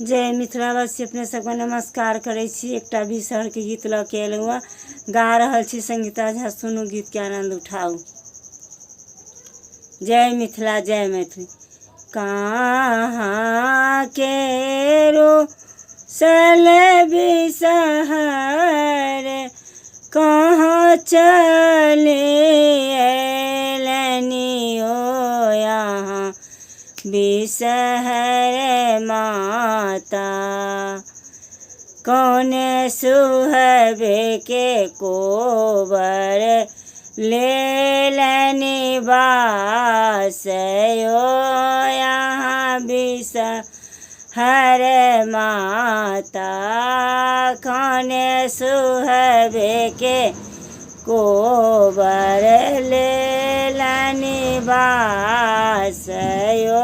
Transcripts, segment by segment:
जय मिथिलावासी, अपने सबके नमस्कार करै छी। एकटा बिसहरके गीत लऽ के अयलहुँ हँ, गा रहल छी संगीता झा। सुनू गीत के आनंद उठाउ। जय मिथिला, जय मैथिली। कहाँ केरो सल बिसहर, कहाँ चले अयलनि ओ यहाँ बिसहर माता। कौने सुहबे के कोबर लेलनि बास यो यहाँ बिसहर माता। कौने सुहबे के कोबर लेलनि बास यो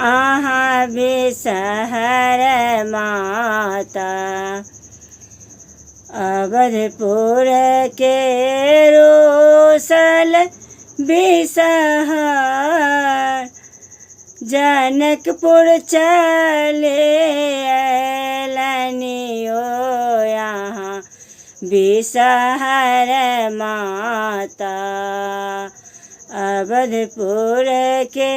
आहाँ बिसहर माता। अवधपुर के रोसल बिसहर, जनकपुर चले अयलनि ओ यहाँ बिसहर माता। अवधपुर के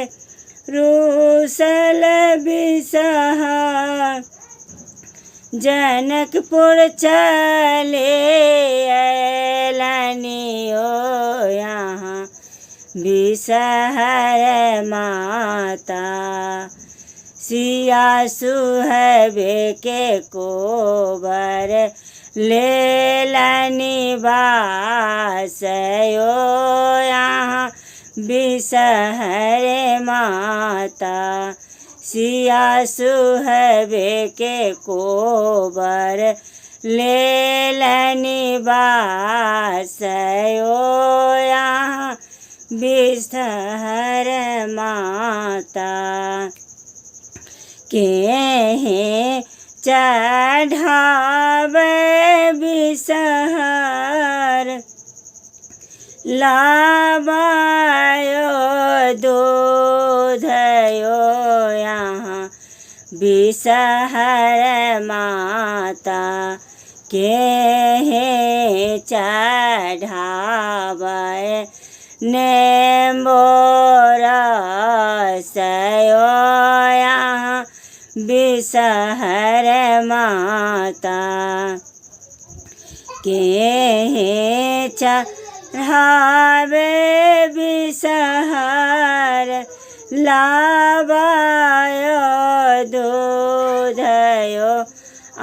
रोसल बिसहर, जनकपुर चले अयलनि ओ यहाँ बिसहर माता। सिया सुहबे के कोबर लेलनि बास यो यहाँ बिसहर माता। सिया सुहबे के कोबर लेलनि बास यो यहाँ बिसहर माता। केहे चढ़ावे बिसहर, लाबायो दूध यो यहाँ बिसहर माता। केहे चढ़ावे नेम्बो रस यो यहाँ बिसहर माता। केहे चढ़ावे बिसहर, लाबायो दूध यो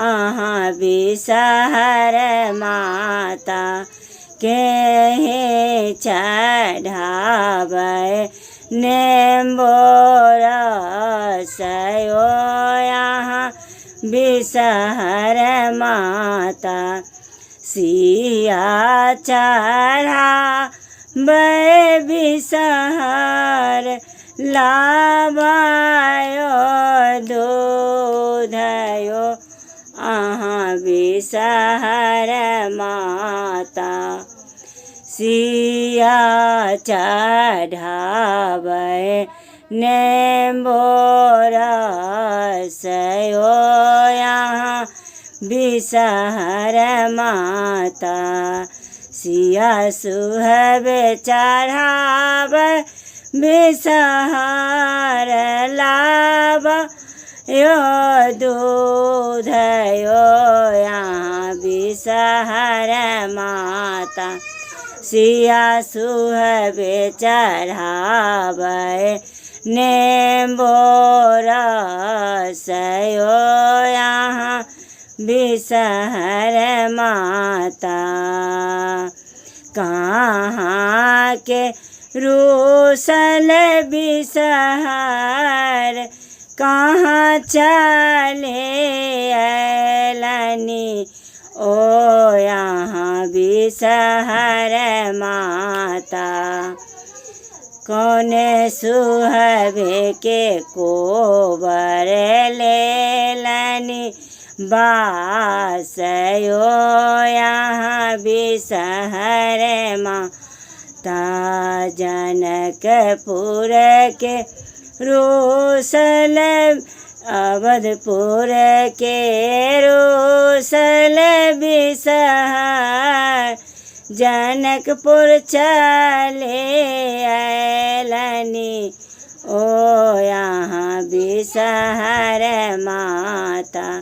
आहाँ बिसहर माता। केहे चढ़ावे नेम्बो रस यो यहाँ बिसहर माता। सिया चढ़ावे बिसहर, लाबायो दूध यो आहाँ बिसहर माता। सिया चढ़ावे नेम्बो रस यो यहाँ बिसहर माता। सिया सुहबे चढ़ावे बिसहर, लाबा यो दूध यो यहाँ बिसहर माता। सिया सुहबे चढ़ावे नेम्बो रस यो यहाँ बिसहर माता। कहाँ के रोसल बिसहर, कहाँ चले अयलनि ओ यहाँ बिसहर माता। कौने सुहबे के कोबर लेलनि बास यो यहाँ बिसहर माता। जनकपुर के रोसल अवधपुर के रोसल बिसहर जनकपुर चले अयलनी ओ यहाँ बिसहर माता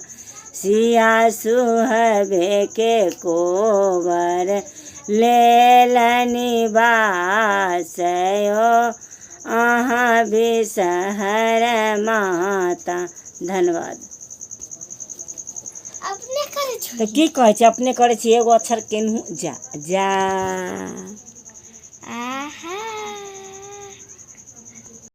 सिया सुहबे के कोबर लेलनी बासयो अहाँ बिसहर माता। धन्यवाद। अपने करे तो की कहे अपने करे एगो अक्षर केनहू जा जा।